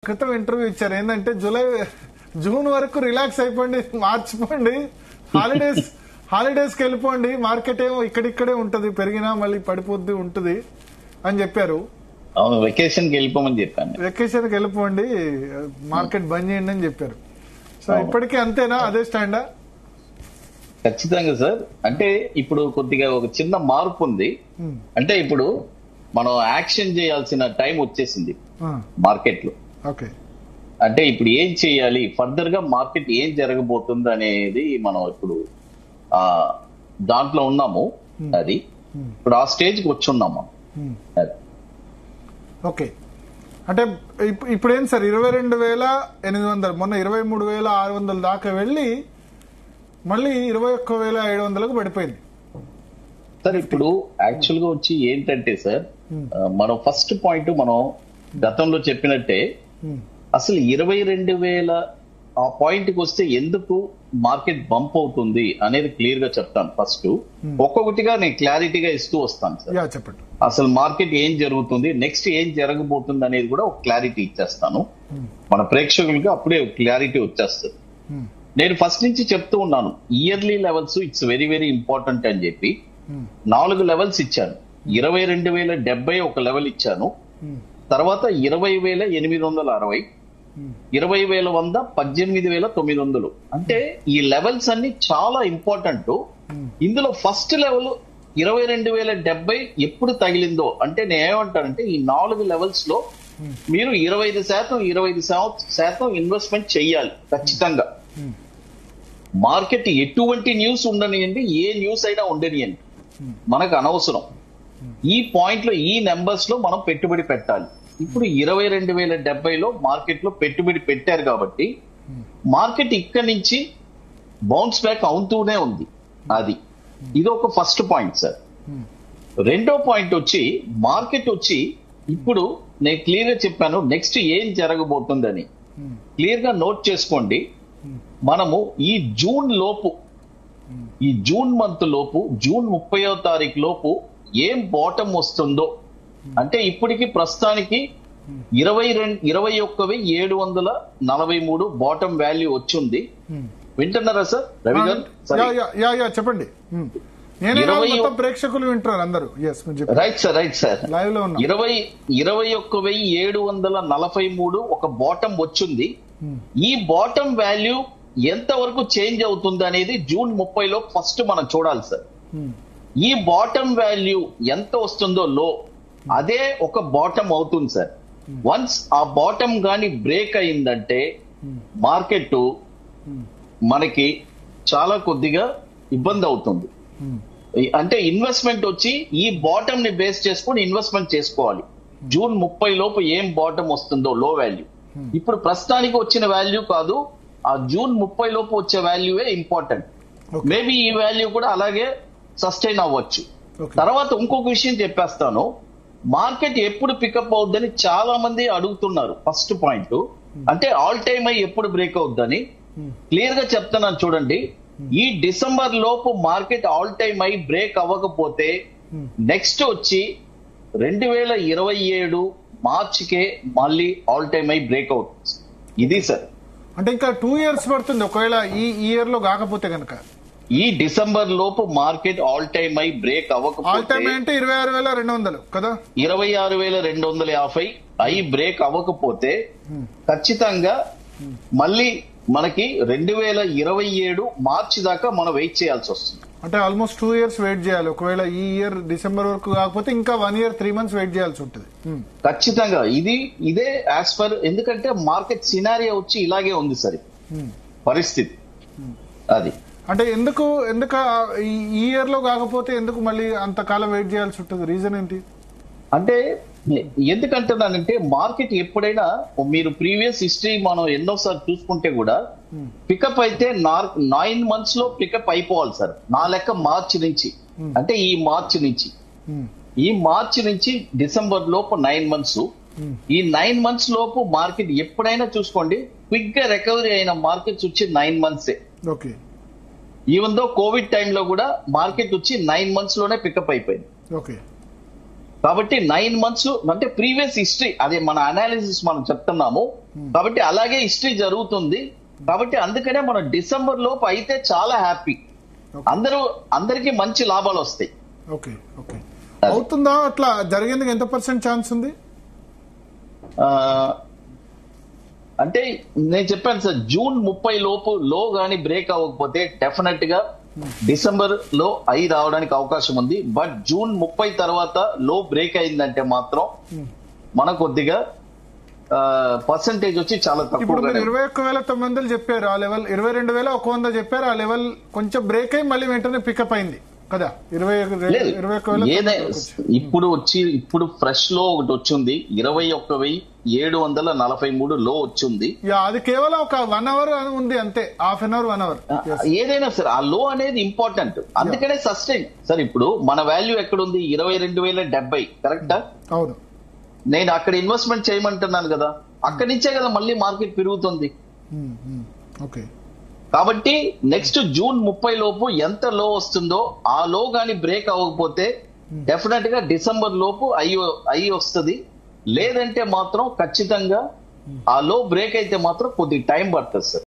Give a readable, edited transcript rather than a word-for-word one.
క్రితం ఇంటర్వ్యూ ఇచ్చారు ఏంటంటే జూన్ వరకు రిలాక్స్ అయిపోండి, మార్చిపోండి, హాలిడేస్కి వెళ్ళిపోండి, మార్కెట్ ఏమో ఇక్కడిక్కడే ఉంటది, పెరిగినా మళ్ళీ పడిపోద్ది ఉంటుంది అని చెప్పారు. అవును, వెకేషన్కి వెళ్ళిపోమని చెప్పాను. వెకేషన్కి వెళ్ళిపోండి, మార్కెట్ బంద్ చేయండి అని చెప్పారు. సో ఇప్పటికీ అంతేనా, అదే స్టాండా? ఖచ్చితంగా సార్. అంటే ఇప్పుడు కొద్దిగా ఒక చిన్న మార్పు ఉంది. అంటే ఇప్పుడు మనం యాక్షన్ చేయాల్సిన టైం వచ్చేసింది మార్కెట్ లో. ఓకే, అంటే ఇప్పుడు ఏం చేయాలి, ఫర్దర్ గా మార్కెట్ ఏం జరగబోతుంది అనేది మనం ఇప్పుడు దాంట్లో ఉన్నాము. అది ఇప్పుడు ఆ స్టేజ్కి వచ్చి ఉన్నాము. ఓకే, అంటే ఇప్పుడు ఏం సార్ 22,800 మొన్న 23,600 దాకా వెళ్ళి మళ్ళీ 21,700కు పడిపోయింది సార్. ఇప్పుడు యాక్చువల్ గా వచ్చి ఏంటంటే సార్, మనం ఫస్ట్ పాయింట్ మనం గతంలో చెప్పినట్టే అసలు 22,000 ఆ పాయింట్ కి వస్తే ఎందుకు మార్కెట్ బంప్ అవుతుంది అనేది క్లియర్ గా చెప్తాను. ఫస్ట్ ఒక్కొక్కటిగా నేను క్లారిటీగా ఇస్తూ వస్తాను సార్. చెప్పండి, అసలు మార్కెట్ ఏం జరుగుతుంది, నెక్స్ట్ ఏం జరగబోతుంది అనేది కూడా ఒక క్లారిటీ ఇచ్చేస్తాను మన ప్రేక్షకులకి. అప్పుడే క్లారిటీ వచ్చేస్తుంది. నేను ఫస్ట్ నుంచి చెప్తూ ఉన్నాను, yearly levels it's very very important అని చెప్పి 4 లెవెల్స్ ఇచ్చాను. 22,070 ఒక లెవెల్ ఇచ్చాను, తర్వాత 20,860, 20,100, 18,900. అంటే ఈ లెవెల్స్ అన్ని చాలా ఇంపార్టెంట్. ఇందులో ఫస్ట్ లెవెల్ 22,070 ఎప్పుడు తగిలిందో అంటే నేను ఏమంటానంటే ఈ 4 లెవెల్స్ లో మీరు 25% ఇన్వెస్ట్మెంట్ చెయ్యాలి ఖచ్చితంగా. మార్కెట్ ఎటువంటి న్యూస్ ఉండనియండి, ఏ న్యూస్ అయినా ఉండనియండి, మనకు అనవసరం. ఈ పాయింట్ లో ఈ నెంబర్స్ లో మనం పెట్టుబడి పెట్టాలి. ఇప్పుడు 22,070లో మార్కెట్ లో పెట్టుబడి పెట్టారు కాబట్టి మార్కెట్ ఇక్కడి నుంచి బౌన్స్ బ్యాక్ అవుతూనే ఉంది. ఇది ఒక ఫస్ట్ పాయింట్ సార్. రెండో పాయింట్ వచ్చి మార్కెట్ వచ్చి ఇప్పుడు నేను క్లియర్ గా చెప్పాను నెక్స్ట్ ఏం జరగబోతుందని. క్లియర్ గా నోట్ చేసుకోండి. మనము ఈ జూన్ మంత్ లోపు జూన్ 30వ తారీఖు లోపు ఏం బాటమ్ వస్తుందో అంటే ఇప్పటికి ప్రస్తుతానికి 21,743 బాటమ్ వాల్యూ వచ్చింది. వింటున్నారా సార్ రవి గారు? చెప్పండి, ప్రేక్షకులు వింటున్నారు అందరూ. Right sir. 21,743 ఒక బాటమ్ వచ్చింది. ఈ బాటమ్ వాల్యూ ఎంత వరకు చేంజ్ అవుతుంది అనేది జూన్ 30లో ఫస్ట్ మనం చూడాలి సార్. ఈ బాటమ్ వాల్యూ ఎంత వస్తుందో లో, అదే ఒక బాటమ్ అవుతుంది సార్. వన్స్ ఆ బాటమ్ గాని బ్రేక్ అయిందంటే మార్కెట్ మనకి చాలా కొద్దిగా ఇబ్బంది అవుతుంది. అంటే ఇన్వెస్ట్మెంట్ వచ్చి ఈ బాటమ్ ని బేస్ చేసుకొని ఇన్వెస్ట్మెంట్ చేసుకోవాలి. జూన్ 30 లోపు ఏం బాటమ్ వస్తుందో లో వాల్యూ, ఇప్పుడు ప్రస్తుతానికి వచ్చిన వాల్యూ కాదు, ఆ జూన్ 30 లోపు వచ్చే వాల్యూవే ఇంపార్టెంట్. మేబీ ఈ వాల్యూ కూడా అలాగే సస్టైన్ అవ్వచ్చు. తర్వాత ఇంకొక విషయం చెప్పేస్తాను, మార్కెట్ ఎప్పుడు పికప్ అవుద్దని చాలా మంది అడుగుతున్నారు. ఫస్ట్ పాయింట్ అంటే ఆల్ టైమ్ హై ఎప్పుడు బ్రేక్ అవుద్దని క్లియర్ గా చెప్తున్నాను చూడండి. ఈ డిసెంబర్ లోపు market all time high break అవ్వకపోతే నెక్స్ట్ వచ్చి 2027 మార్చికే మళ్ళీ ఆల్ టైమ్ హై బ్రేక్ అవుతుంది. ఇది సార్. అంటే ఇంకా 2 years పడుతుంది ఒకవేళ ఈ ఇయర్ లో కాకపోతే కనుక. ఈ డిసెంబర్ లోపు market all time high break అవ్వకపోతే, ఆల్ టైమ్ అంటే 26,200 కదా, 26,250 హై బ్రేక్ అవ్వకపోతే ఖచ్చితంగా మళ్ళీ మనకి 2027 మార్చి దాకా మనం వెయిట్ చేయాల్సి వస్తుంది. అంటే ఆల్మోస్ట్ 2 years వెయిట్ చేయాలి. ఒకవేళ ఈ ఇయర్ డిసెంబర్ వరకు కాకపోతే ఇంకా 1 year 3 months వెయిట్ చేయాల్సి ఉంటుంది ఖచ్చితంగా. ఇదే యాజ్ పర్, ఎందుకంటే మార్కెట్ సినారియో వచ్చి ఇలాగే ఉంది సరే పరిస్థితి. అది అంటే ఎందుకు ఈ ఇయర్ లో కాకపోతే ఎందుకు మళ్ళీ అంతకాలం వెయిట్ చేయాల్సి ఉంటుంది? రీజన్ ఏంటి? అంటే ఎందుకంటున్నానంటే మార్కెట్ ఎప్పుడైనా మీరు ప్రీవియస్ హిస్టరీ మనం ఎన్నోసార్లు చూసుకుంటే కూడా పికప్ అయితే 9 months లో పికప్ అయిపోవాలి సార్. నా లెక్క మార్చి నుంచి, అంటే ఈ మార్చి నుంచి డిసెంబర్ లోపు 9 months. ఈ 9 months లోపు మార్కెట్ ఎప్పుడైనా చూసుకోండి క్విక్ గా రికవరీ అయిన మార్కెట్స్ వచ్చి 9 months. Okay, even though Covid టైంలో కూడా మార్కెట్ వచ్చి 9 months లోనే పికప్ అయిపోయింది. ఓకే, కాబట్టి 9 months అంటే ప్రీవియస్ హిస్టరీ, అదే మన అనాలిసిస్ మనం చెప్తున్నాము. కాబట్టి అలాగే హిస్టరీ జరుగుతుంది. కాబట్టి అందుకనే మనం డిసెంబర్ లోపు అయితే చాలా హ్యాపీ, అందరికీ మంచి లాభాలు వస్తాయి. ఓకే ఓకే, అవుతుందా? అట్లా జరిగేందుకు ఎంత % ఛాన్స్ ఉంది? అంటే నేను చెప్పాను సార్, జూన్ 30 లోపు లో గాని బ్రేక్ అవ్వకపోతే డెఫినెట్ గా డిసెంబర్ లో ఐ రావడానికి అవకాశం ఉంది. బట్ జూన్ 30 తర్వాత లో బ్రేక్ అయిందంటే మాత్రం మన కొద్దిగా పర్సంటేజ్ వచ్చి చాలా తక్కువ. 21,900 చెప్పారు ఆ లెవెల్, 22,100 చెప్పారు ఆ లెవెల్, కొంచెం బ్రేక్ అయ్యి మళ్ళీ వెంటనే పికప్ అయింది కదా. 21,000 ఇప్పుడు ఫ్రెష్ లో ఒకటి వచ్చింది, 21,743 లో వచ్చింది. అది కేవలం ఒక 1 అవర్ ఉంది అంతే, హాఫ్ అన్ అవర్ 1 అవర్. ఏదైనా సరే ఆ లో అనేది ఇంపార్టెంట్, అందుకనే సస్టైన్. సార్ ఇప్పుడు మన వాల్యూ ఎక్కడుంది? 22,070 కరెక్టా? అవును. నేను అక్కడ ఇన్వెస్ట్మెంట్ చేయమంటున్నాను కదా, అక్కడి నుంచే కదా మళ్ళీ మార్కెట్ పెరుగుతుంది. ఓకే, కాబట్టి నెక్స్ట్ జూన్ 30 లోపు ఎంత లో వస్తుందో ఆ లో గాని బ్రేక్ అవ్వకపోతే డెఫినెట్ గా డిసెంబర్ లోపు ఐ వస్తుంది. లేదంటే మాత్రం ఖచ్చితంగా ఆ లో బ్రేక్ అయితే మాత్రం కొద్ది టైం పడుతుంది సార్.